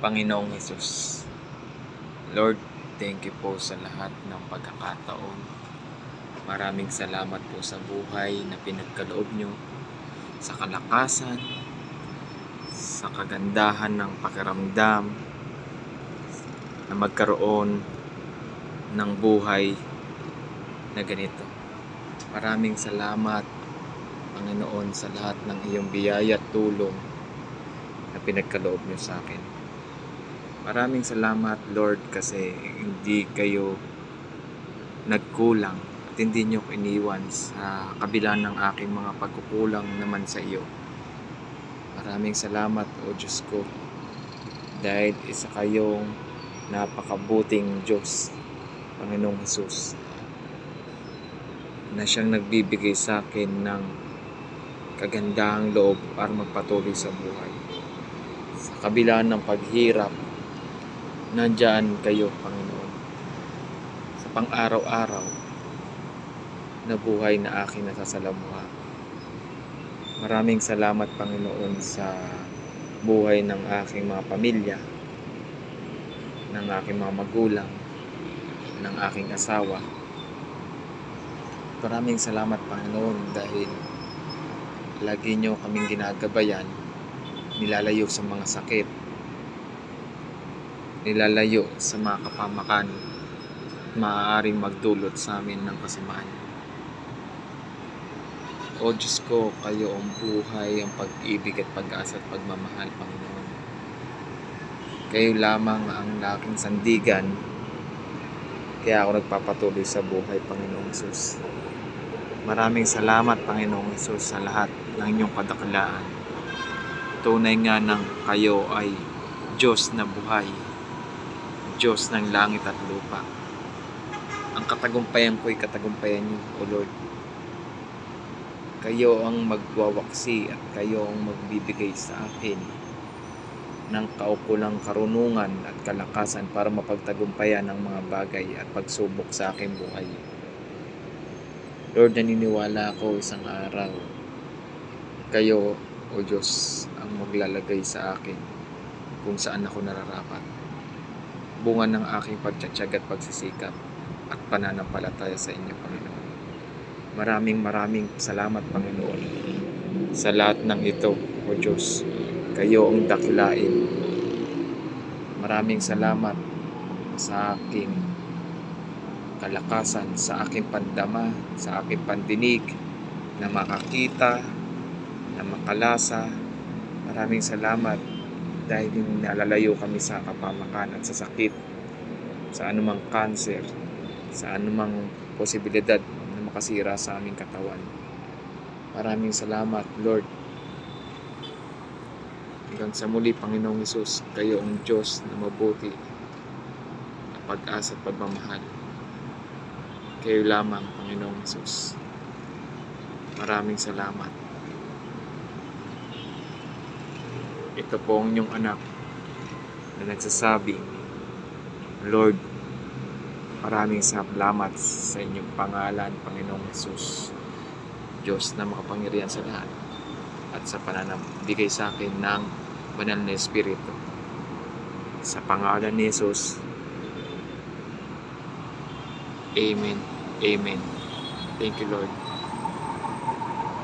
Panginoong Hesus. Lord, thank you po sa lahat ng pagkakataon. Maraming salamat po sa buhay na pinagkaloob nyo, sa kalakasan, sa kagandahan ng pakiramdam, na magkaroon ng buhay na ganito. Maraming salamat, Panginoon, sa lahat ng iyong biyaya at tulong na pinagkaloob nyo sa akin. Maraming salamat, Lord, kasi hindi kayo nagkulang at hindi nyo iniwan sa kabila ng aking mga pagkukulang naman sa iyo. Maraming salamat, O Diyos ko, dahil isa kayong napakabuting Diyos, Panginoong Hesus, na siyang nagbibigay sa akin ng kagandahang loob para magpatuloy sa buhay. Sa kabila ng paghirap, nandyan kayo, Panginoon, sa pang-araw-araw na buhay na aking nasasalamuha. Maraming salamat, Panginoon, sa buhay ng aking mga pamilya, ng aking mga magulang, ng aking asawa. Maraming salamat, Panginoon, dahil lagi nyo kaming ginagabayan, nilalayo sa mga sakit, nilalayo sa mga kapamakan, maaaring magdulot sa amin ng kasamaan. O Diyos ko, kayo ang buhay, ang pag-ibig at pag-asa at pagmamahal, Panginoon. Kayo lamang ang laking sandigan, kaya ako nagpapatuloy sa buhay, Panginoong Hesus. Maraming salamat, Panginoong Hesus, sa lahat ng inyong kadakilaan. Tunay nga nang kayo ay Diyos na buhay, Diyos ng langit at lupa. Ang katagumpayan ko'y katagumpayan niyo, O Lord. Kayo ang magwawaksi at kayo ang magbibigay sa akin ng kaukulang karunungan at kalakasan para mapagtagumpayan ang mga bagay at pagsubok sa aking buhay. Lord, naniniwala ako isang araw, kayo, O Diyos, ang maglalagay sa akin kung saan ako nararapat. Bunga ng aking pagtsatsag at pagsisikap at pananampalataya sa inyo, Panginoon. Maraming salamat, Panginoon, sa lahat ng ito, O Diyos. Kayo ang dakilain. Maraming salamat sa aking kalakasan, sa aking pandama, sa aking pandinig, na makakita, na makalasa. Maraming salamat dahil nalalayo kami sa kapamakan at sa sakit, sa anumang cancer, sa anumang posibilidad na makasira sa aming katawan. Maraming salamat, Lord. Hanggang sa muli, Panginoong Hesus, kayo ang Diyos na mabuti, na pag-asa at pagmamahal. Kayo lamang, Panginoong Hesus. Maraming salamat. Ito po ang inyong anak na nagsasabing, Lord, maraming salamat sa inyong pangalan, Panginoong Hesus, Diyos na makapangyarihan sa lahat, at sa pananabigay sa akin ng banal na Espiritu. Sa pangalan ni Jesus, Amen. Amen. Thank you, Lord.